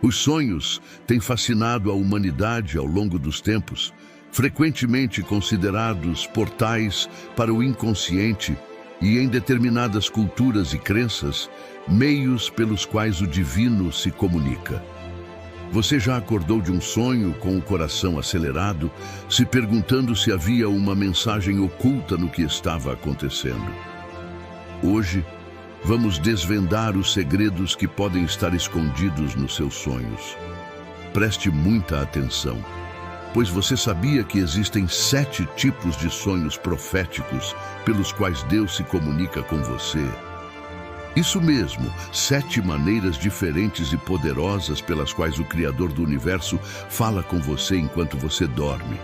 Os sonhos têm fascinado a humanidade ao longo dos tempos, frequentemente considerados portais para o inconsciente e, em determinadas culturas e crenças, meios pelos quais o divino se comunica. Você já acordou de um sonho com o coração acelerado, se perguntando se havia uma mensagem oculta no que estava acontecendo? Hoje, vamos desvendar os segredos que podem estar escondidos nos seus sonhos. Preste muita atenção, pois você sabia que existem 7 tipos de sonhos proféticos pelos quais Deus se comunica com você? Isso mesmo, 7 maneiras diferentes e poderosas pelas quais o Criador do Universo fala com você enquanto você dorme.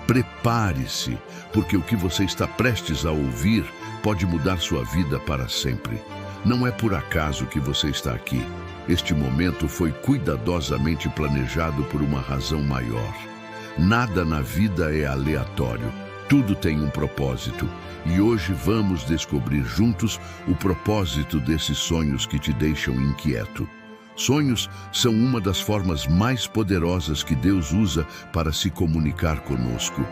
Prepare-se, porque o que você está prestes a ouvir pode mudar sua vida para sempre. Não é por acaso que você está aqui. Este momento foi cuidadosamente planejado por uma razão maior. Nada na vida é aleatório. Tudo tem um propósito. E hoje vamos descobrir juntos o propósito desses sonhos que te deixam inquieto. Sonhos são uma das formas mais poderosas que Deus usa para se comunicar conosco.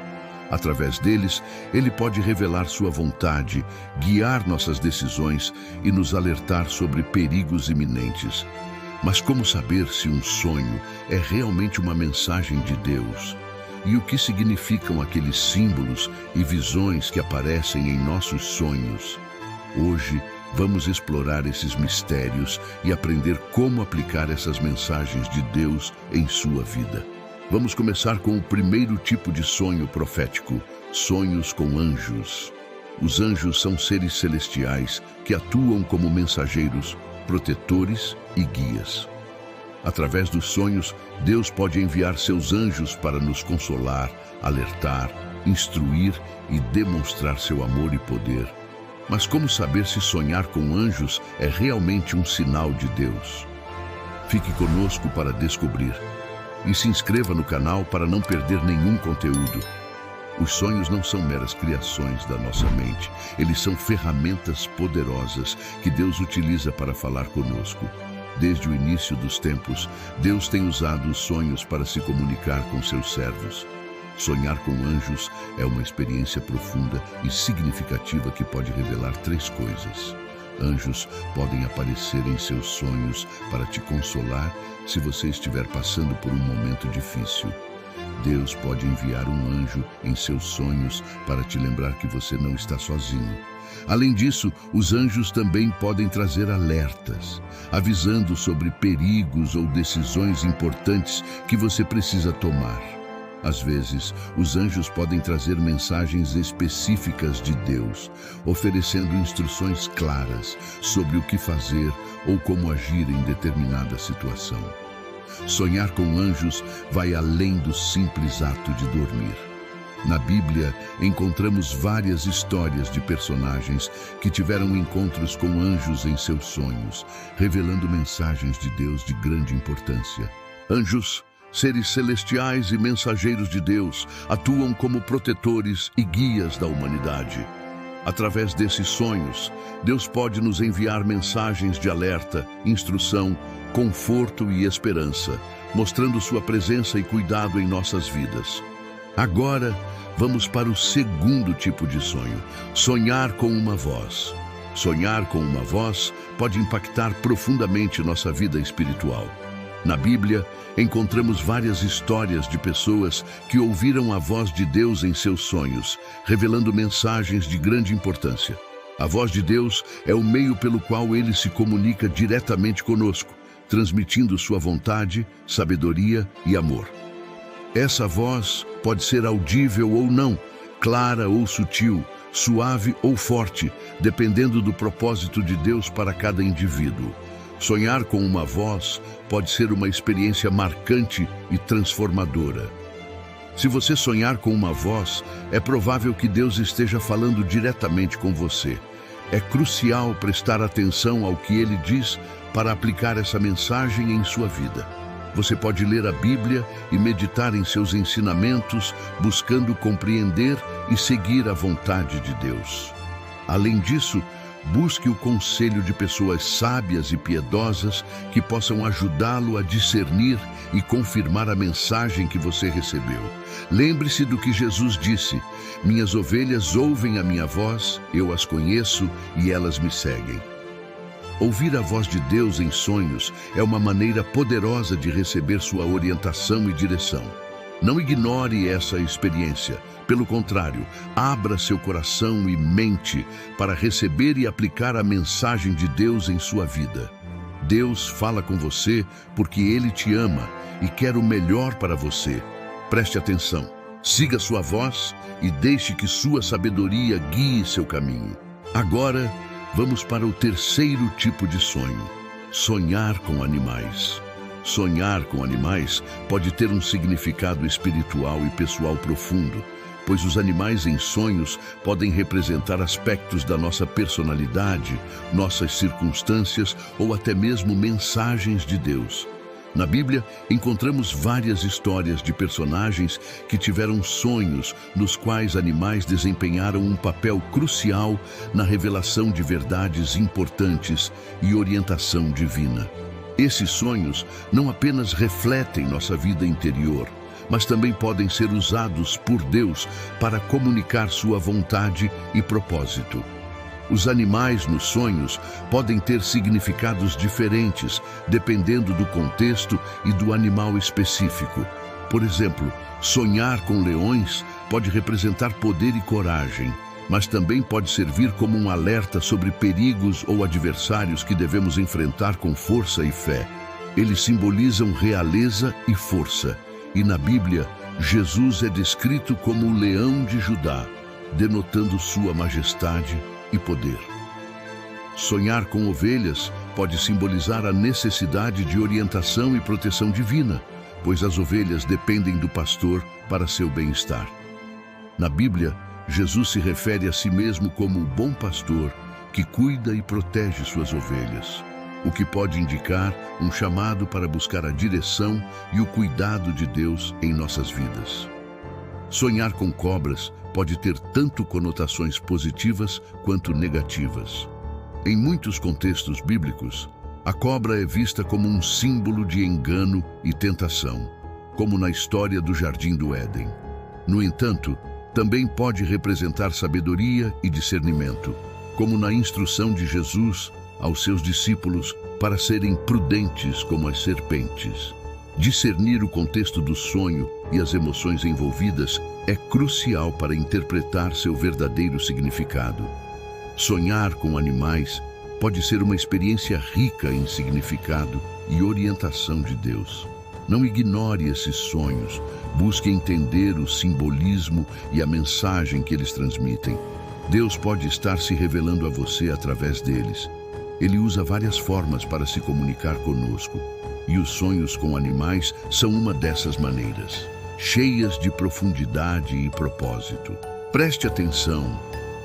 Através deles, Ele pode revelar sua vontade, guiar nossas decisões e nos alertar sobre perigos iminentes. Mas como saber se um sonho é realmente uma mensagem de Deus? E o que significam aqueles símbolos e visões que aparecem em nossos sonhos? Hoje, vamos explorar esses mistérios e aprender como aplicar essas mensagens de Deus em sua vida. Vamos começar com o primeiro tipo de sonho profético: sonhos com anjos. Os anjos são seres celestiais que atuam como mensageiros, protetores e guias. Através dos sonhos, Deus pode enviar seus anjos para nos consolar, alertar, instruir e demonstrar seu amor e poder. Mas como saber se sonhar com anjos é realmente um sinal de Deus? Fique conosco para descobrir. E se inscreva no canal para não perder nenhum conteúdo. Os sonhos não são meras criações da nossa mente. Eles são ferramentas poderosas que Deus utiliza para falar conosco. Desde o início dos tempos, Deus tem usado os sonhos para se comunicar com seus servos. Sonhar com anjos é uma experiência profunda e significativa que pode revelar 3 coisas. Anjos podem aparecer em seus sonhos para te consolar se você estiver passando por um momento difícil. Deus pode enviar um anjo em seus sonhos para te lembrar que você não está sozinho. Além disso, os anjos também podem trazer alertas, avisando sobre perigos ou decisões importantes que você precisa tomar. Às vezes, os anjos podem trazer mensagens específicas de Deus, oferecendo instruções claras sobre o que fazer ou como agir em determinada situação. Sonhar com anjos vai além do simples ato de dormir. Na Bíblia, encontramos várias histórias de personagens que tiveram encontros com anjos em seus sonhos, revelando mensagens de Deus de grande importância. Anjos, seres celestiais e mensageiros de Deus, atuam como protetores e guias da humanidade. Através desses sonhos, Deus pode nos enviar mensagens de alerta, instrução, conforto e esperança, mostrando sua presença e cuidado em nossas vidas. Agora, vamos para o segundo tipo de sonho: sonhar com uma voz. Sonhar com uma voz pode impactar profundamente nossa vida espiritual. Na Bíblia, encontramos várias histórias de pessoas que ouviram a voz de Deus em seus sonhos, revelando mensagens de grande importância. A voz de Deus é o meio pelo qual Ele se comunica diretamente conosco, transmitindo sua vontade, sabedoria e amor. Essa voz pode ser audível ou não, clara ou sutil, suave ou forte, dependendo do propósito de Deus para cada indivíduo. Sonhar com uma voz pode ser uma experiência marcante e transformadora. Se você sonhar com uma voz, é provável que Deus esteja falando diretamente com você. É crucial prestar atenção ao que Ele diz para aplicar essa mensagem em sua vida. Você pode ler a Bíblia e meditar em seus ensinamentos, buscando compreender e seguir a vontade de Deus. Além disso, Busque o conselho de pessoas sábias e piedosas que possam ajudá-lo a discernir e confirmar a mensagem que você recebeu. Lembre-se do que Jesus disse: minhas ovelhas ouvem a minha voz, eu as conheço e elas me seguem. Ouvir a voz de Deus em sonhos é uma maneira poderosa de receber sua orientação e direção. Não ignore essa experiência. Pelo contrário, abra seu coração e mente para receber e aplicar a mensagem de Deus em sua vida. Deus fala com você porque Ele te ama e quer o melhor para você. Preste atenção, siga sua voz e deixe que sua sabedoria guie seu caminho. Agora, vamos para o terceiro tipo de sonho: sonhar com animais. Sonhar com animais pode ter um significado espiritual e pessoal profundo, pois os animais em sonhos podem representar aspectos da nossa personalidade, nossas circunstâncias ou até mesmo mensagens de Deus. Na Bíblia, encontramos várias histórias de personagens que tiveram sonhos nos quais animais desempenharam um papel crucial na revelação de verdades importantes e orientação divina. Esses sonhos não apenas refletem nossa vida interior, mas também podem ser usados por Deus para comunicar sua vontade e propósito. Os animais nos sonhos podem ter significados diferentes, dependendo do contexto e do animal específico. Por exemplo, sonhar com leões pode representar poder e coragem, mas também pode servir como um alerta sobre perigos ou adversários que devemos enfrentar com força e fé. Eles simbolizam realeza e força, e na Bíblia, Jesus é descrito como o leão de Judá, denotando sua majestade e poder. Sonhar com ovelhas pode simbolizar a necessidade de orientação e proteção divina, pois as ovelhas dependem do pastor para seu bem-estar. Na Bíblia, Jesus se refere a si mesmo como o bom pastor que cuida e protege suas ovelhas, o que pode indicar um chamado para buscar a direção e o cuidado de Deus em nossas vidas. Sonhar com cobras pode ter tanto conotações positivas quanto negativas. Em muitos contextos bíblicos, a cobra é vista como um símbolo de engano e tentação, como na história do Jardim do Éden. No entanto, também pode representar sabedoria e discernimento, como na instrução de Jesus aos seus discípulos para serem prudentes como as serpentes. Discernir o contexto do sonho e as emoções envolvidas é crucial para interpretar seu verdadeiro significado. Sonhar com animais pode ser uma experiência rica em significado e orientação de Deus. Não ignore esses sonhos, busque entender o simbolismo e a mensagem que eles transmitem. Deus pode estar se revelando a você através deles. Ele usa várias formas para se comunicar conosco, e os sonhos com animais são uma dessas maneiras, cheias de profundidade e propósito. Preste atenção,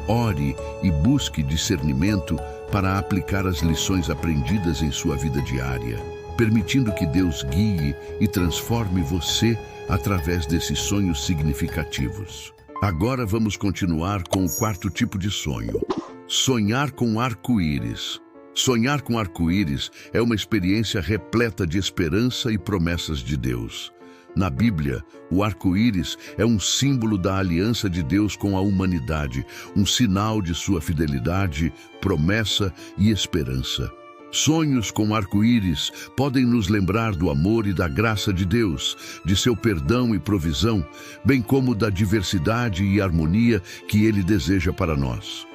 ore e busque discernimento para aplicar as lições aprendidas em sua vida diária, permitindo que Deus guie e transforme você através desses sonhos significativos. Agora vamos continuar com o quarto tipo de sonho: sonhar com arco-íris. Sonhar com arco-íris é uma experiência repleta de esperança e promessas de Deus. Na Bíblia, o arco-íris é um símbolo da aliança de Deus com a humanidade, um sinal de sua fidelidade, promessa e esperança. Sonhos com arco-íris podem nos lembrar do amor e da graça de Deus, de seu perdão e provisão, bem como da diversidade e harmonia que Ele deseja para nós.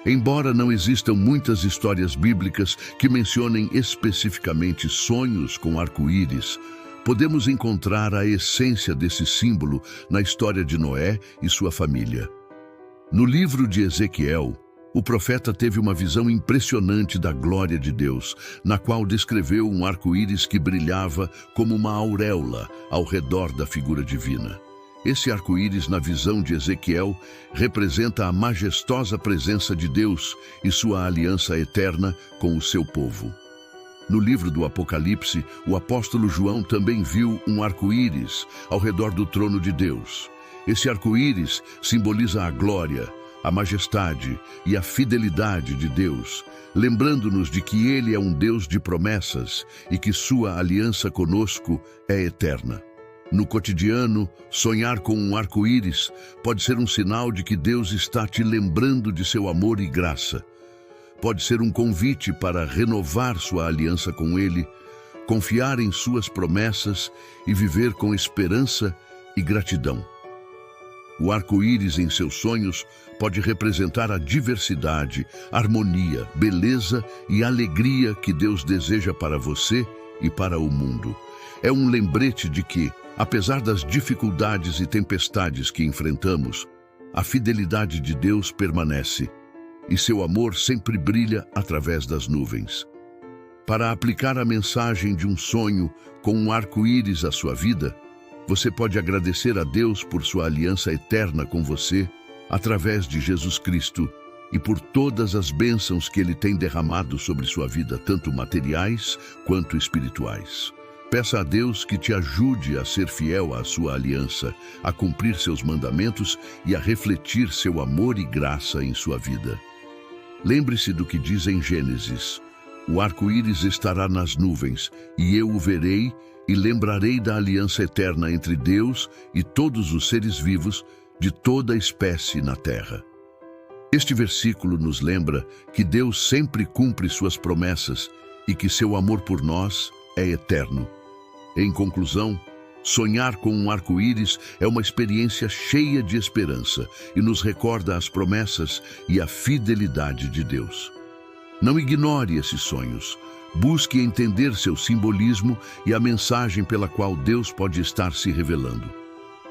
Embora não existam muitas histórias bíblicas que mencionem especificamente sonhos com arco-íris, podemos encontrar a essência desse símbolo na história de Noé e sua família. No livro de Ezequiel, o profeta teve uma visão impressionante da glória de Deus, na qual descreveu um arco-íris que brilhava como uma auréola ao redor da figura divina. Esse arco-íris, na visão de Ezequiel, representa a majestosa presença de Deus e sua aliança eterna com o seu povo. No livro do Apocalipse, o apóstolo João também viu um arco-íris ao redor do trono de Deus. Esse arco-íris simboliza a glória, a majestade e a fidelidade de Deus, lembrando-nos de que Ele é um Deus de promessas e que sua aliança conosco é eterna. No cotidiano, sonhar com um arco-íris pode ser um sinal de que Deus está te lembrando de seu amor e graça. Pode ser um convite para renovar sua aliança com Ele, confiar em suas promessas e viver com esperança e gratidão. O arco-íris em seus sonhos pode representar a diversidade, harmonia, beleza e alegria que Deus deseja para você e para o mundo. É um lembrete de que, apesar das dificuldades e tempestades que enfrentamos, a fidelidade de Deus permanece e seu amor sempre brilha através das nuvens. Para aplicar a mensagem de um sonho com um arco-íris à sua vida, você pode agradecer a Deus por sua aliança eterna com você, através de Jesus Cristo, e por todas as bênçãos que Ele tem derramado sobre sua vida, tanto materiais quanto espirituais. Peça a Deus que te ajude a ser fiel à sua aliança, a cumprir seus mandamentos e a refletir seu amor e graça em sua vida. Lembre-se do que diz em Gênesis: o arco-íris estará nas nuvens, e eu o verei e lembrarei da aliança eterna entre Deus e todos os seres vivos de toda espécie na terra. Este versículo nos lembra que Deus sempre cumpre suas promessas e que seu amor por nós é eterno. Em conclusão, sonhar com um arco-íris é uma experiência cheia de esperança e nos recorda as promessas e a fidelidade de Deus. Não ignore esses sonhos. Busque entender seu simbolismo e a mensagem pela qual Deus pode estar se revelando.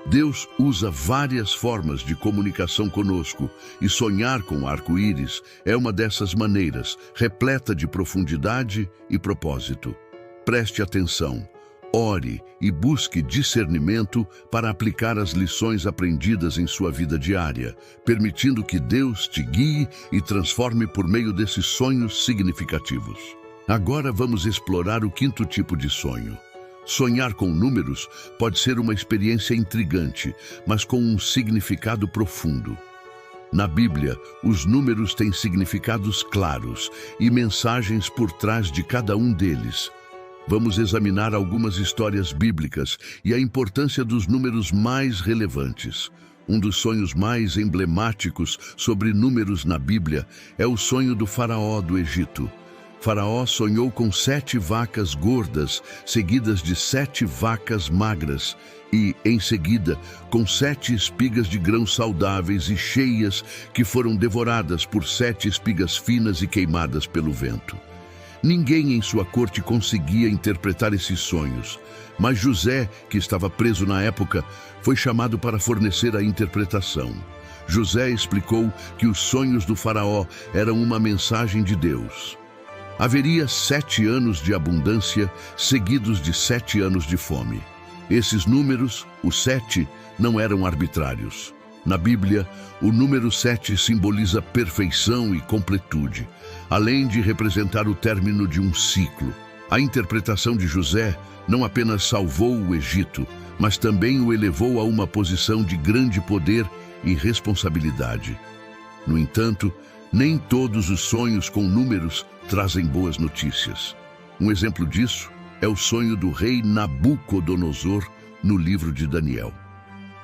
Deus usa várias formas de comunicação conosco e sonhar com arco-íris é uma dessas maneiras, repleta de profundidade e propósito. Preste atenção. Ore e busque discernimento para aplicar as lições aprendidas em sua vida diária, permitindo que Deus te guie e transforme por meio desses sonhos significativos. Agora vamos explorar o quinto tipo de sonho. Sonhar com números pode ser uma experiência intrigante, mas com um significado profundo. Na Bíblia, os números têm significados claros e mensagens por trás de cada um deles. Vamos examinar algumas histórias bíblicas e a importância dos números mais relevantes. Um dos sonhos mais emblemáticos sobre números na Bíblia é o sonho do faraó do Egito. Faraó sonhou com 7 vacas gordas, seguidas de 7 vacas magras, e, em seguida, com 7 espigas de grãos saudáveis e cheias que foram devoradas por 7 espigas finas e queimadas pelo vento. Ninguém em sua corte conseguia interpretar esses sonhos, mas José, que estava preso na época, foi chamado para fornecer a interpretação. José explicou que os sonhos do faraó eram uma mensagem de Deus. Haveria 7 anos de abundância, seguidos de 7 anos de fome. Esses números, o 7, não eram arbitrários. Na Bíblia, o número 7 simboliza perfeição e completude, além de representar o término de um ciclo. A interpretação de José não apenas salvou o Egito, mas também o elevou a uma posição de grande poder e responsabilidade. No entanto, nem todos os sonhos com números trazem boas notícias. Um exemplo disso é o sonho do rei Nabucodonosor no livro de Daniel.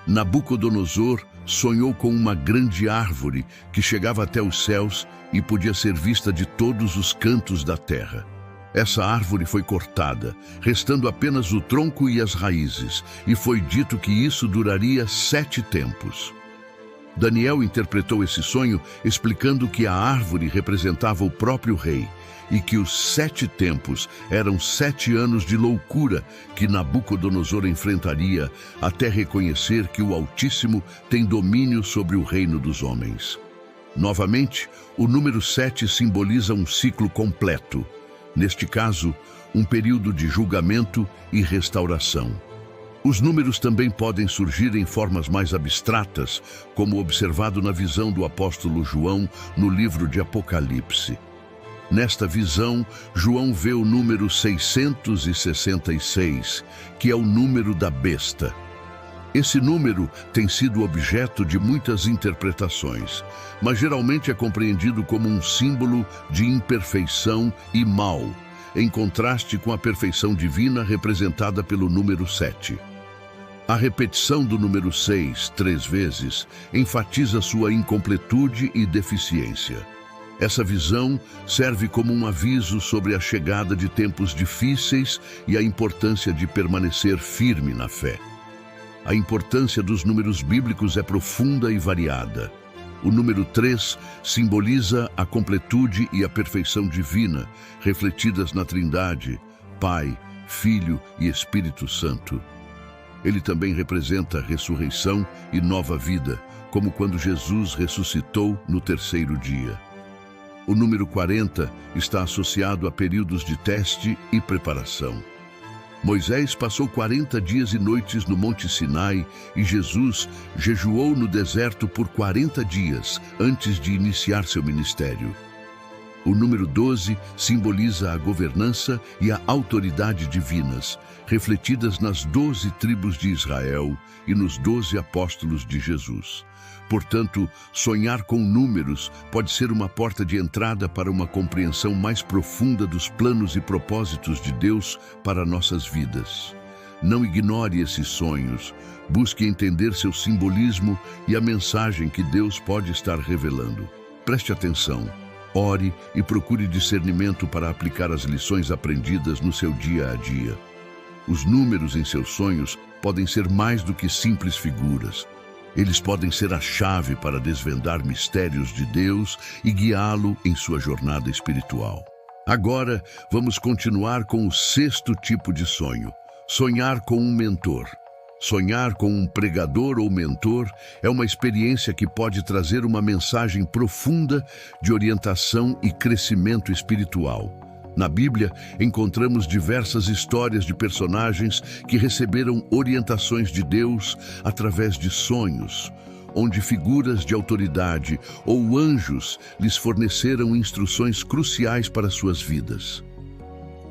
Nabucodonosor sonhou com uma grande árvore que chegava até os céus e podia ser vista de todos os cantos da terra. Essa árvore foi cortada, restando apenas o tronco e as raízes, e foi dito que isso duraria 7 tempos. Daniel interpretou esse sonho explicando que a árvore representava o próprio rei e que os 7 tempos eram 7 anos de loucura que Nabucodonosor enfrentaria até reconhecer que o Altíssimo tem domínio sobre o reino dos homens. Novamente, o número 7 simboliza um ciclo completo. Neste caso, um período de julgamento e restauração. Os números também podem surgir em formas mais abstratas, como observado na visão do apóstolo João no livro de Apocalipse. Nesta visão, João vê o número 666, que é o número da besta. Esse número tem sido objeto de muitas interpretações, mas geralmente é compreendido como um símbolo de imperfeição e mal, em contraste com a perfeição divina representada pelo número 7. A repetição do número 6 3 vezes enfatiza sua incompletude e deficiência. Essa visão serve como um aviso sobre a chegada de tempos difíceis e a importância de permanecer firme na fé. A importância dos números bíblicos é profunda e variada. O número 3 simboliza a completude e a perfeição divina, refletidas na Trindade, Pai, Filho e Espírito Santo. Ele também representa ressurreição e nova vida, como quando Jesus ressuscitou no terceiro dia. O número 40 está associado a períodos de teste e preparação. Moisés passou 40 dias e noites no Monte Sinai e Jesus jejuou no deserto por 40 dias antes de iniciar seu ministério. O número 12 simboliza a governança e a autoridade divinas, refletidas nas 12 tribos de Israel e nos 12 apóstolos de Jesus. Portanto, sonhar com números pode ser uma porta de entrada para uma compreensão mais profunda dos planos e propósitos de Deus para nossas vidas. Não ignore esses sonhos, busque entender seu simbolismo e a mensagem que Deus pode estar revelando. Preste atenção, ore e procure discernimento para aplicar as lições aprendidas no seu dia a dia. Os números em seus sonhos podem ser mais do que simples figuras. Eles podem ser a chave para desvendar mistérios de Deus e guiá-lo em sua jornada espiritual. Agora, vamos continuar com o 6º tipo de sonho: sonhar com um mentor. Sonhar com um pregador ou mentor é uma experiência que pode trazer uma mensagem profunda de orientação e crescimento espiritual. Na Bíblia, encontramos diversas histórias de personagens que receberam orientações de Deus através de sonhos, onde figuras de autoridade ou anjos lhes forneceram instruções cruciais para suas vidas.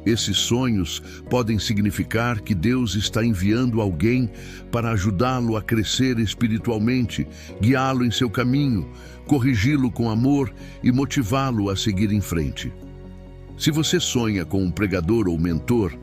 Esses sonhos podem significar que Deus está enviando alguém para ajudá-lo a crescer espiritualmente, guiá-lo em seu caminho, corrigi-lo com amor e motivá-lo a seguir em frente. Se você sonha com um pregador ou mentor,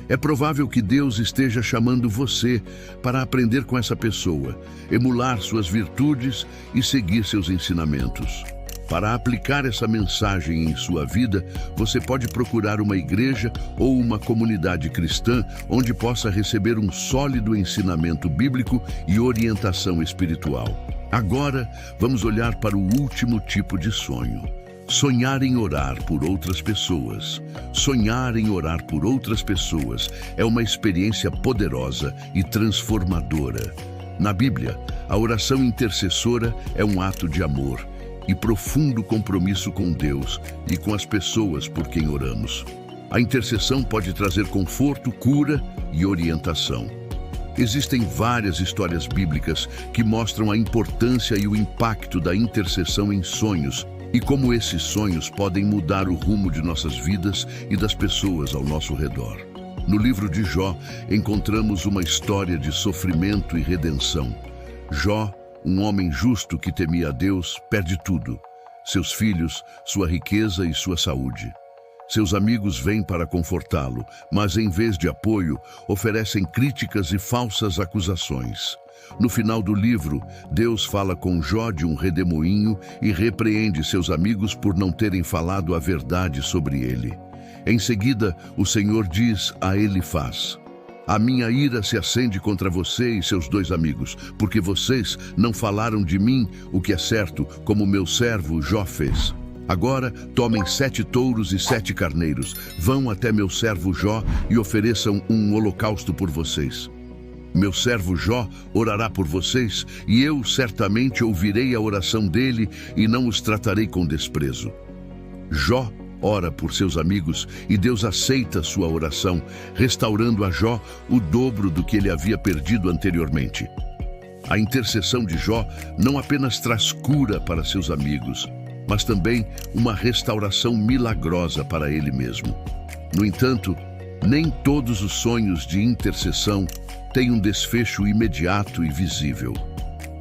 é provável que Deus esteja chamando você para aprender com essa pessoa, emular suas virtudes e seguir seus ensinamentos. Para aplicar essa mensagem em sua vida, você pode procurar uma igreja ou uma comunidade cristã onde possa receber um sólido ensinamento bíblico e orientação espiritual. Agora, vamos olhar para o último tipo de sonho: sonhar em orar por outras pessoas. Sonhar em orar por outras pessoas é uma experiência poderosa e transformadora. Na Bíblia, a oração intercessora é um ato de amor e profundo compromisso com Deus e com as pessoas por quem oramos. A intercessão pode trazer conforto, cura e orientação. Existem várias histórias bíblicas que mostram a importância e o impacto da intercessão em sonhos e como esses sonhos podem mudar o rumo de nossas vidas e das pessoas ao nosso redor. No livro de Jó, encontramos uma história de sofrimento e redenção. Jó, um homem justo que temia a Deus, perde tudo: seus filhos, sua riqueza e sua saúde. Seus amigos vêm para confortá-lo, mas em vez de apoio, oferecem críticas e falsas acusações. No final do livro, Deus fala com Jó de um redemoinho e repreende seus amigos por não terem falado a verdade sobre ele. Em seguida, o Senhor diz a Elifaz: a minha ira se acende contra você e seus 2 amigos, porque vocês não falaram de mim o que é certo, como meu servo Jó fez. Agora, tomem 7 touros e 7 carneiros, vão até meu servo Jó e ofereçam um holocausto por vocês. Meu servo Jó orará por vocês, e eu certamente ouvirei a oração dele e não os tratarei com desprezo. Jó ora por seus amigos e Deus aceita sua oração, restaurando a Jó o dobro do que ele havia perdido anteriormente. A intercessão de Jó não apenas traz cura para seus amigos, mas também uma restauração milagrosa para ele mesmo. No entanto, nem todos os sonhos de intercessão tem um desfecho imediato e visível.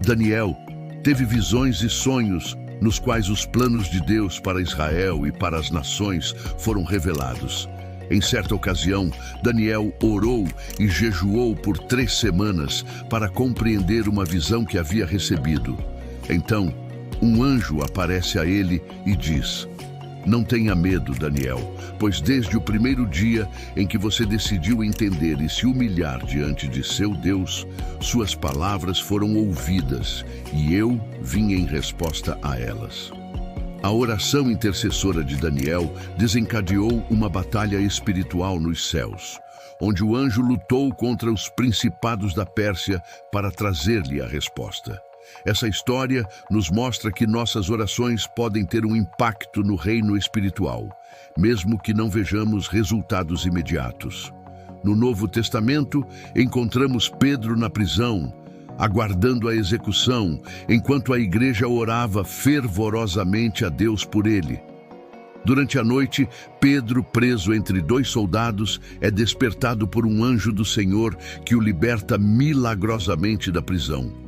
Daniel teve visões e sonhos nos quais os planos de Deus para Israel e para as nações foram revelados. Em certa ocasião, Daniel orou e jejuou por 3 semanas para compreender uma visão que havia recebido. Então, um anjo aparece a ele e diz: "Não tenha medo, Daniel, pois desde o primeiro dia em que você decidiu entender e se humilhar diante de seu Deus, suas palavras foram ouvidas e eu vim em resposta a elas." A oração intercessora de Daniel desencadeou uma batalha espiritual nos céus, onde o anjo lutou contra os principados da Pérsia para trazer-lhe a resposta. Essa história nos mostra que nossas orações podem ter um impacto no reino espiritual, mesmo que não vejamos resultados imediatos. No Novo Testamento, encontramos Pedro na prisão, aguardando a execução, enquanto a igreja orava fervorosamente a Deus por ele. Durante a noite, Pedro, preso entre 2 soldados, é despertado por um anjo do Senhor que o liberta milagrosamente da prisão.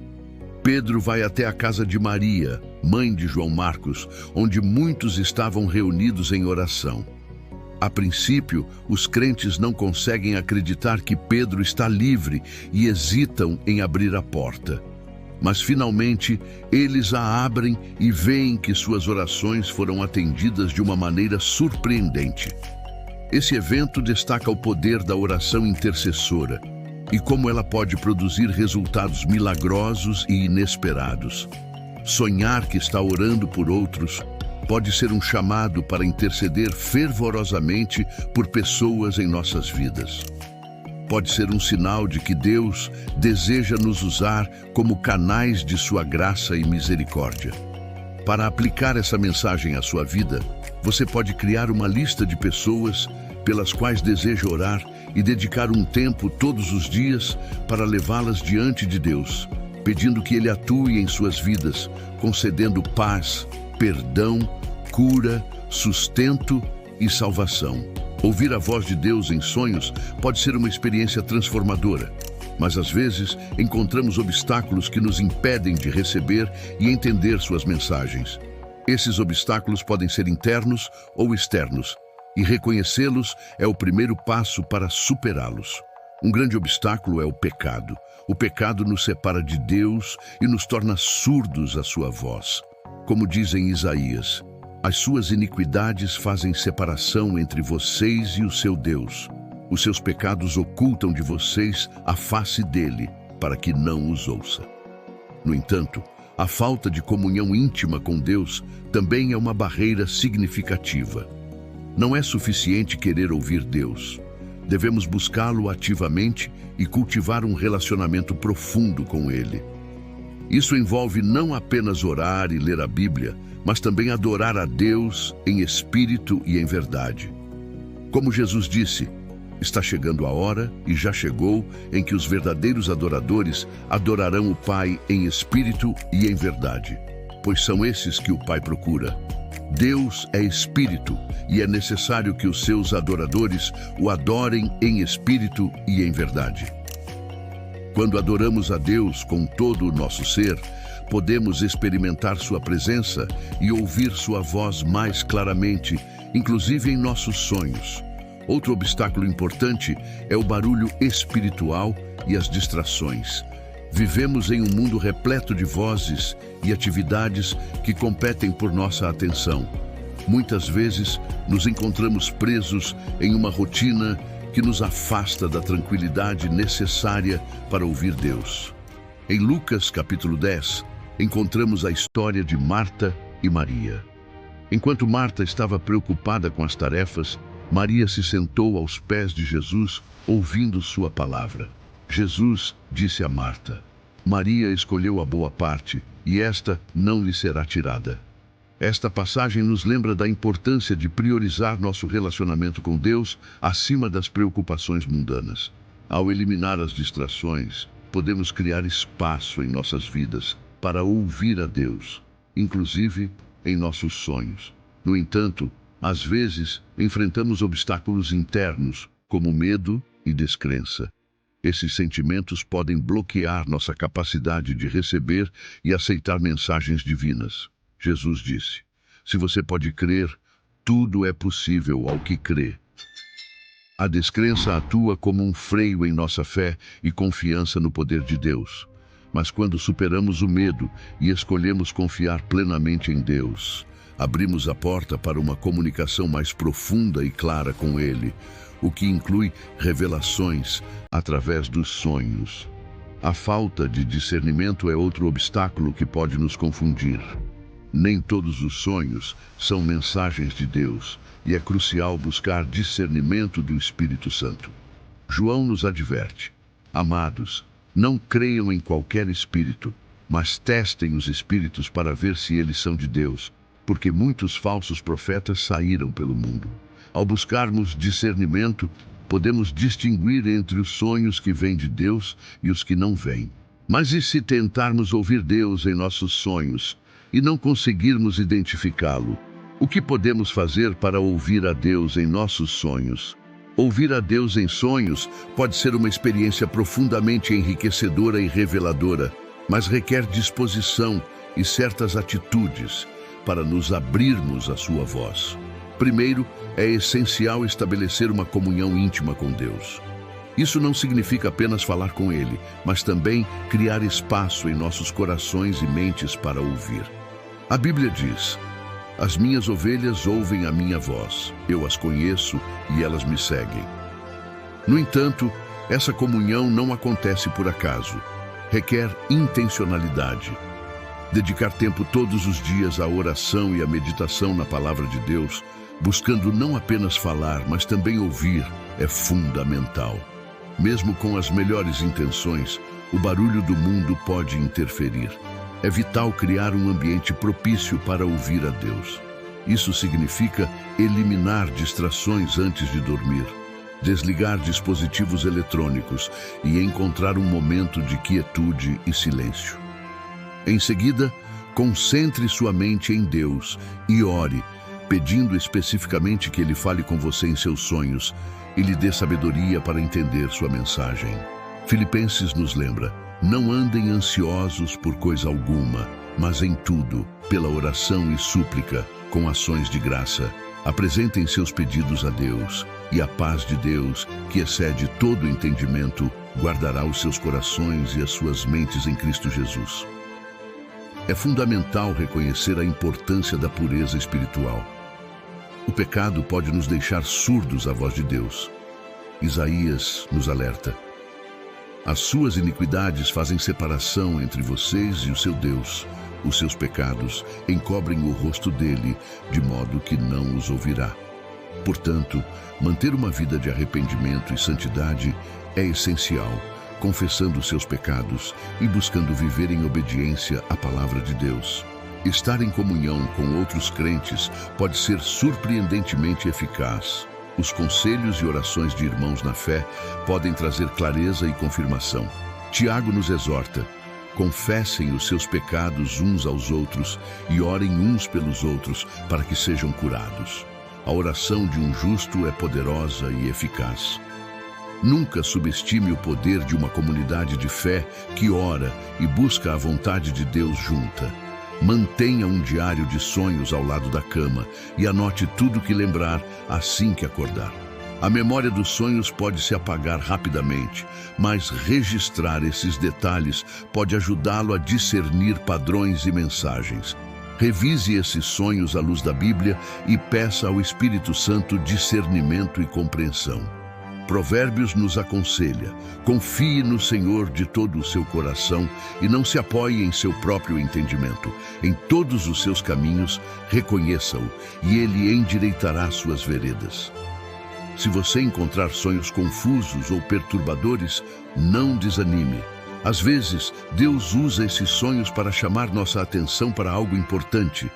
Pedro vai até a casa de Maria, mãe de João Marcos, onde muitos estavam reunidos em oração. A princípio, os crentes não conseguem acreditar que Pedro está livre e hesitam em abrir a porta. Mas finalmente, eles a abrem e veem que suas orações foram atendidas de uma maneira surpreendente. Esse evento destaca o poder da oração intercessora e como ela pode produzir resultados milagrosos e inesperados. Sonhar que está orando por outros pode ser um chamado para interceder fervorosamente por pessoas em nossas vidas. Pode ser um sinal de que Deus deseja nos usar como canais de sua graça e misericórdia. Para aplicar essa mensagem à sua vida, você pode criar uma lista de pessoas pelas quais deseja orar e dedicar um tempo todos os dias para levá-las diante de Deus, pedindo que Ele atue em suas vidas, concedendo paz, perdão, cura, sustento e salvação. Ouvir a voz de Deus em sonhos pode ser uma experiência transformadora, mas às vezes encontramos obstáculos que nos impedem de receber e entender suas mensagens. Esses obstáculos podem ser internos ou externos, e reconhecê-los é o primeiro passo para superá-los. Um grande obstáculo é o pecado. O pecado nos separa de Deus e nos torna surdos à sua voz. Como diz em Isaías: "As suas iniquidades fazem separação entre vocês e o seu Deus. Os seus pecados ocultam de vocês a face dele, para que não os ouça." No entanto, a falta de comunhão íntima com Deus também é uma barreira significativa. Não é suficiente querer ouvir Deus. Devemos buscá-lo ativamente e cultivar um relacionamento profundo com Ele. Isso envolve não apenas orar e ler a Bíblia, mas também adorar a Deus em espírito e em verdade. Como Jesus disse, está chegando a hora, e já chegou, em que os verdadeiros adoradores adorarão o Pai em espírito e em verdade, pois são esses que o Pai procura. Deus é espírito e é necessário que os seus adoradores o adorem em espírito e em verdade. Quando adoramos a Deus com todo o nosso ser, podemos experimentar sua presença e ouvir sua voz mais claramente, inclusive em nossos sonhos. Outro obstáculo importante é o barulho espiritual e as distrações. Vivemos em um mundo repleto de vozes e atividades que competem por nossa atenção. Muitas vezes nos encontramos presos em uma rotina que nos afasta da tranquilidade necessária para ouvir Deus. Em Lucas capítulo 10, encontramos a história de Marta e Maria. Enquanto Marta estava preocupada com as tarefas, Maria se sentou aos pés de Jesus, ouvindo sua palavra. Jesus disse a Marta: "Maria escolheu a boa parte, e esta não lhe será tirada." Esta passagem nos lembra da importância de priorizar nosso relacionamento com Deus acima das preocupações mundanas. Ao eliminar as distrações, podemos criar espaço em nossas vidas para ouvir a Deus, inclusive em nossos sonhos. No entanto, às vezes, enfrentamos obstáculos internos, como medo e descrença. Esses sentimentos podem bloquear nossa capacidade de receber e aceitar mensagens divinas. Jesus disse: se você pode crer, tudo é possível ao que crê. A descrença atua como um freio em nossa fé e confiança no poder de Deus. Mas quando superamos o medo e escolhemos confiar plenamente em Deus, abrimos a porta para uma comunicação mais profunda e clara com Ele, o que inclui revelações através dos sonhos. A falta de discernimento é outro obstáculo que pode nos confundir. Nem todos os sonhos são mensagens de Deus, e é crucial buscar discernimento do Espírito Santo. João nos adverte: amados, não creiam em qualquer espírito, mas testem os espíritos para ver se eles são de Deus, porque muitos falsos profetas saíram pelo mundo. Ao buscarmos discernimento, podemos distinguir entre os sonhos que vêm de Deus e os que não vêm. Mas e se tentarmos ouvir Deus em nossos sonhos e não conseguirmos identificá-lo? O que podemos fazer para ouvir a Deus em nossos sonhos? Ouvir a Deus em sonhos pode ser uma experiência profundamente enriquecedora e reveladora, mas requer disposição e certas atitudes para nos abrirmos à sua voz. Primeiro, é essencial estabelecer uma comunhão íntima com Deus. Isso não significa apenas falar com Ele, mas também criar espaço em nossos corações e mentes para ouvir. A Bíblia diz: as minhas ovelhas ouvem a minha voz, eu as conheço e elas me seguem. No entanto, essa comunhão não acontece por acaso. Requer intencionalidade. Dedicar tempo todos os dias à oração e à meditação na Palavra de Deus, buscando não apenas falar, mas também ouvir, é fundamental. Mesmo com as melhores intenções, o barulho do mundo pode interferir. É vital criar um ambiente propício para ouvir a Deus. Isso significa eliminar distrações antes de dormir, desligar dispositivos eletrônicos e encontrar um momento de quietude e silêncio. Em seguida, concentre sua mente em Deus e ore, pedindo especificamente que Ele fale com você em seus sonhos e lhe dê sabedoria para entender sua mensagem. Filipenses nos lembra: não andem ansiosos por coisa alguma, mas em tudo, pela oração e súplica, com ações de graça, apresentem seus pedidos a Deus, e a paz de Deus, que excede todo entendimento, guardará os seus corações e as suas mentes em Cristo Jesus. É fundamental reconhecer a importância da pureza espiritual. O pecado pode nos deixar surdos à voz de Deus. Isaías nos alerta: as suas iniquidades fazem separação entre vocês e o seu Deus. Os seus pecados encobrem o rosto dele, de modo que não os ouvirá. Portanto, manter uma vida de arrependimento e santidade é essencial, confessando seus pecados e buscando viver em obediência à palavra de Deus. Estar em comunhão com outros crentes pode ser surpreendentemente eficaz. Os conselhos e orações de irmãos na fé podem trazer clareza e confirmação. Tiago nos exorta: confessem os seus pecados uns aos outros e orem uns pelos outros para que sejam curados. A oração de um justo é poderosa e eficaz. Nunca subestime o poder de uma comunidade de fé que ora e busca a vontade de Deus junta. Mantenha um diário de sonhos ao lado da cama e anote tudo que lembrar assim que acordar. A memória dos sonhos pode se apagar rapidamente, mas registrar esses detalhes pode ajudá-lo a discernir padrões e mensagens. Revise esses sonhos à luz da Bíblia e peça ao Espírito Santo discernimento e compreensão. Provérbios nos aconselha: confie no Senhor de todo o seu coração e não se apoie em seu próprio entendimento. Em todos os seus caminhos, reconheça-o e ele endireitará suas veredas. Se você encontrar sonhos confusos ou perturbadores, não desanime. Às vezes, Deus usa esses sonhos para chamar nossa atenção para algo importante.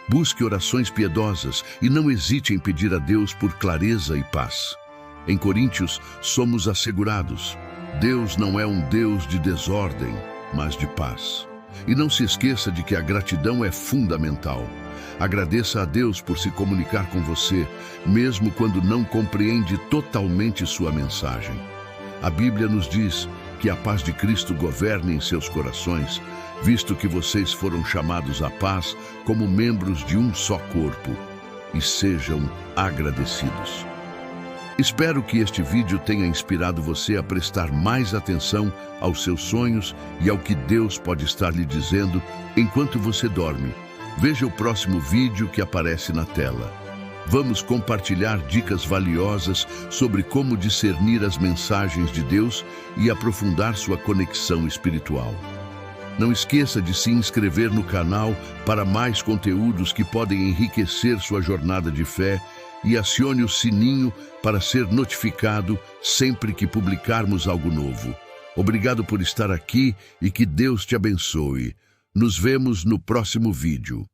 Busque orações piedosas e não hesite em pedir a Deus por clareza e paz. Em Coríntios, somos assegurados: Deus não é um Deus de desordem, mas de paz. E não se esqueça de que a gratidão é fundamental. Agradeça a Deus por se comunicar com você, mesmo quando não compreende totalmente sua mensagem. A Bíblia nos diz que a paz de Cristo governe em seus corações, visto que vocês foram chamados à paz como membros de um só corpo, e sejam agradecidos. Espero que este vídeo tenha inspirado você a prestar mais atenção aos seus sonhos e ao que Deus pode estar lhe dizendo enquanto você dorme. Veja o próximo vídeo que aparece na tela. Vamos compartilhar dicas valiosas sobre como discernir as mensagens de Deus e aprofundar sua conexão espiritual. Não esqueça de se inscrever no canal para mais conteúdos que podem enriquecer sua jornada de fé e acione o sininho para ser notificado sempre que publicarmos algo novo. Obrigado por estar aqui e que Deus te abençoe. Nos vemos no próximo vídeo.